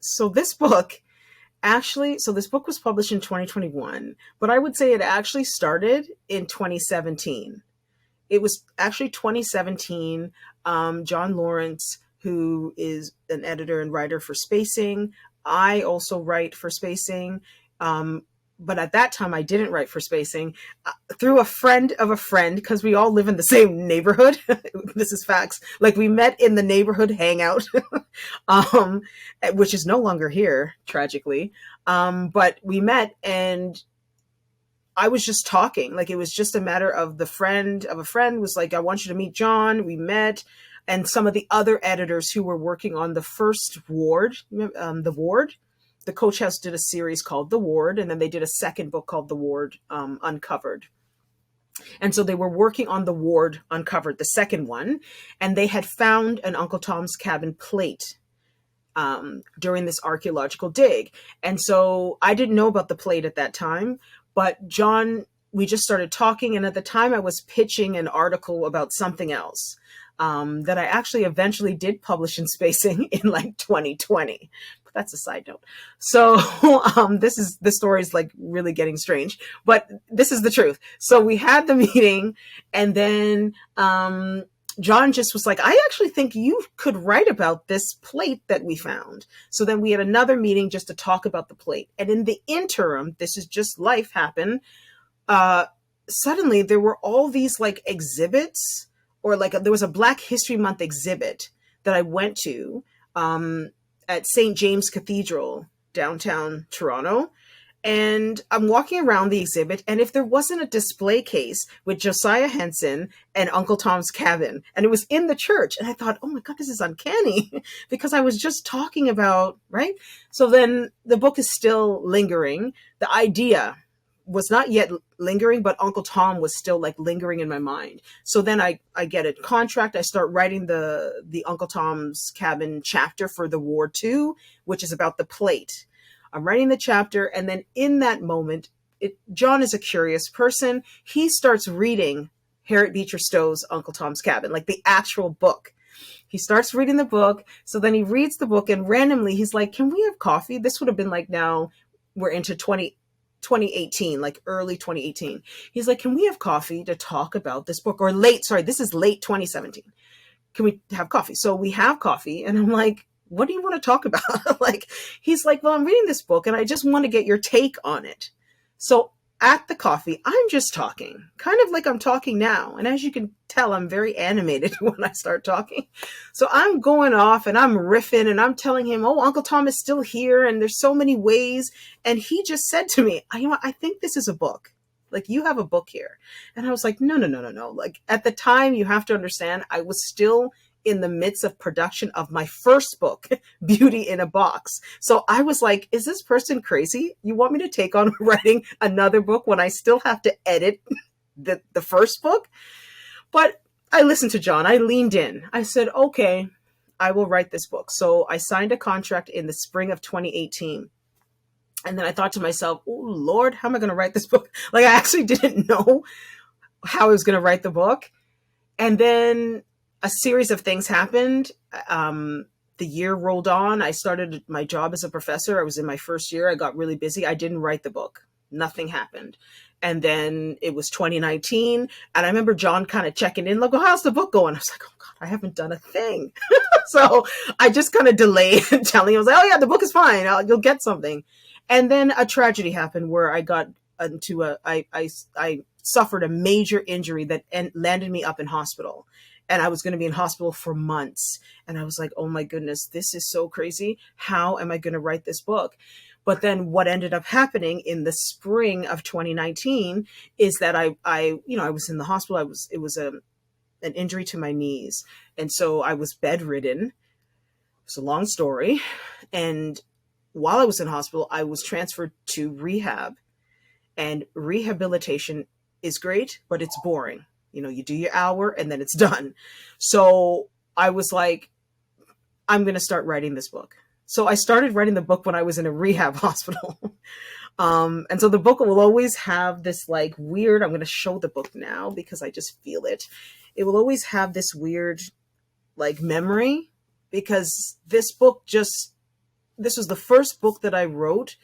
So this book this book was published in 2021, but I would say it actually started in 2017. It was actually 2017. John Lawrence, who is an editor and writer for Spacing. I also write for Spacing. But at that time, I didn't write for Spacing. Through a friend of a friend, because we all live in the same neighborhood. This is facts. Like, we met in the neighborhood hangout, um, which is no longer here, tragically. But we met, and I was just talking. Like, it was just a matter of the friend of a friend was like, I want you to meet John. We met. And some of the other editors who were working on the first Ward, the Ward, the Coach House did a series called The Ward, and then they did a second book called The Ward Uncovered. And so they were working on The Ward Uncovered, the second one, and they had found an Uncle Tom's Cabin plate during this archaeological dig. And so I didn't know about the plate at that time, but John, we just started talking. And at the time I was pitching an article about something else that I actually eventually did publish in Spacing in like 2020. But that's a side note. So the story is like really getting strange, but this is the truth. So we had the meeting, and then John just was like, I actually think you could write about this plate that we found. So then we had another meeting just to talk about the plate. And in the interim, this is just life happened. Suddenly there were all these like exhibits, or like there was a Black History Month exhibit that I went to at St. James Cathedral, downtown Toronto. And I'm walking around the exhibit, and if there wasn't a display case with Josiah Henson and Uncle Tom's Cabin, and it was in the church, and I thought, oh my God, this is uncanny, because I was just talking about, right? So then the book is still lingering. The idea was not yet lingering, but Uncle Tom was still like lingering in my mind. So then I get a contract. I start writing the Uncle Tom's Cabin chapter for the War 2, which is about the plate. I'm writing the chapter, and then in that moment, John is a curious person. He starts reading Harriet Beecher Stowe's Uncle Tom's Cabin, like the actual book. He starts reading the book. So then he reads the book, and randomly he's like, can we have coffee? This would have been like, now we're into 2018, like early 2018. He's like, can we have coffee to talk about this book? Or this is late 2017. Can we have coffee? So we have coffee, and I'm like, what do you want to talk about? Like, he's like, well, I'm reading this book and I just want to get your take on it. So at the coffee, I'm just talking, kind of like I'm talking now. And as you can tell, I'm very animated when I start talking. So I'm going off and I'm riffing and I'm telling him, oh, Uncle Tom is still here, and there's so many ways. And he just said to me, I think this is a book. Like, you have a book here. And I was like, no. Like, at the time, you have to understand, I was still in the midst of production of my first book, Beauty in a Box. So I was like, is this person crazy? You want me to take on writing another book when I still have to edit the first book? But I listened to John. I leaned in. I said, okay, I will write this book. So I signed a contract in the spring of 2018. And then I thought to myself, oh, Lord, how am I going to write this book? Like, I actually didn't know how I was going to write the book. And then a series of things happened. The year rolled on. I started my job as a professor. I was in my first year. I got really busy. I didn't write the book. Nothing happened. And then it was 2019. And I remember John kind of checking in, like, well, how's the book going? I was like, oh God, I haven't done a thing. So I just kind of delayed telling him. I was like, oh yeah, the book is fine. You'll get something. And then a tragedy happened where I got into I suffered a major injury that landed me up in hospital. And I was going to be in hospital for months. And I was like, oh my goodness, this is so crazy. How am I going to write this book? But then what ended up happening in the spring of 2019 is that I was in the hospital. It was an injury to my knees. And so I was bedridden. It's a long story. And while I was in hospital, I was transferred to rehab. And rehabilitation is great, but it's boring. You do your hour and then it's done. So I was like, I'm going to start writing this book. So I started writing the book when I was in a rehab hospital. And so the book will always have this like weird, I'm going to show the book now because I just feel it. It will always have this weird like memory, because this book just this was the first book that I wrote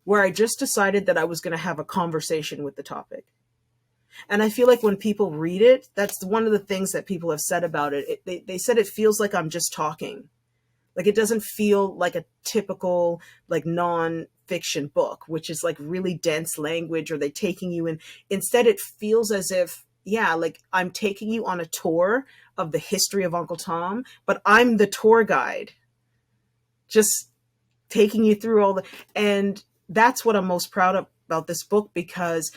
where I just decided that I was going to have a conversation with the topic. And I feel like when people read it, that's one of the things that people have said about it. They said it feels like I'm just talking. Like it doesn't feel like a typical like non-fiction book, which is like really dense language, or they taking you in. Instead, it feels as if, yeah, like I'm taking you on a tour of the history of Uncle Tom, but I'm the tour guide, just taking you through all the, and that's what I'm most proud of about this book, because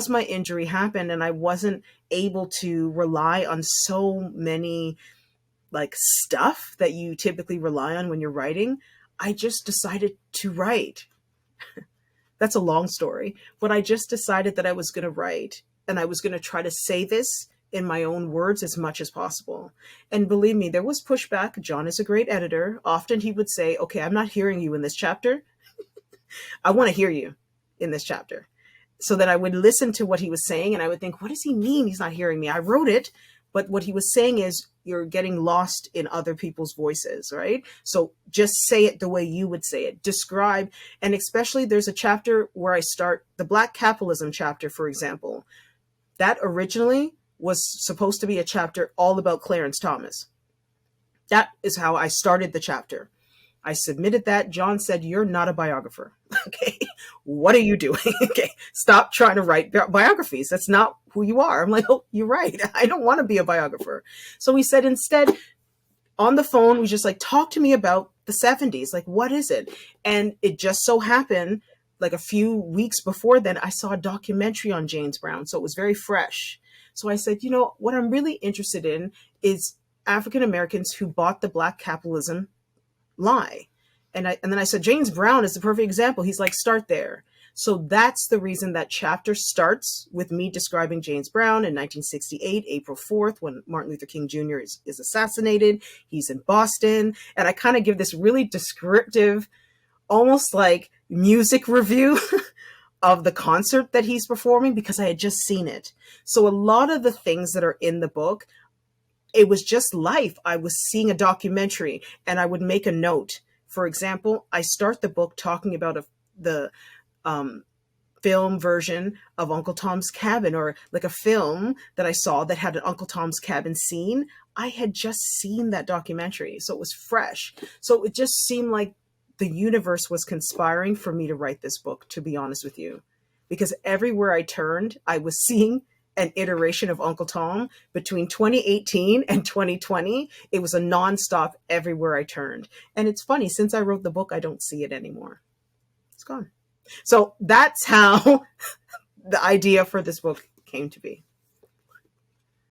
my injury happened and I wasn't able to rely on so many like stuff that you typically rely on when you're writing. I just decided to write. That's a long story, but I just decided that I was going to write, and I was going to try to say this in my own words as much as possible. And believe me, there was pushback. John is a great editor. Often he would say, okay, I'm not hearing you in this chapter. I want to hear you in this chapter. So then I would listen to what he was saying and I would think, what does he mean he's not hearing me? I wrote it, but what he was saying is you're getting lost in other people's voices, right? So just say it the way you would say it. Describe, and especially there's a chapter where I start the Black capitalism chapter, for example. That originally was supposed to be a chapter all about Clarence Thomas. That is how I started the chapter. I submitted that. John said, you're not a biographer. Okay. What are you doing? Okay. Stop trying to write biographies. That's not who you are. I'm like, oh, you're right. I don't want to be a biographer. So we said, instead, on the phone, we just like, talk to me about the 70s. Like, what is it? And it just so happened, like a few weeks before then, I saw a documentary on James Brown. So it was very fresh. So I said, what I'm really interested in is African Americans who bought the Black capitalism lie. And then I said, James Brown is the perfect example. He's like, start there. So that's the reason that chapter starts with me describing James Brown in 1968, April 4th, when Martin Luther King Jr. is assassinated. He's in Boston. And I kind of give this really descriptive, almost like music review of the concert that he's performing, because I had just seen it. So a lot of the things that are in the book, it was just life. I was seeing a documentary and I would make a note. For example, I start the book talking about the film version of Uncle Tom's Cabin, or like a film that I saw that had an Uncle Tom's Cabin scene. I had just seen that documentary, so it was fresh. So it just seemed like the universe was conspiring for me to write this book, to be honest with you, because everywhere I turned, I was seeing an iteration of Uncle Tom. Between 2018 and 2020. It was a nonstop everywhere I turned. And it's funny, since I wrote the book, I don't see it anymore. It's gone. So that's how the idea for this book came to be.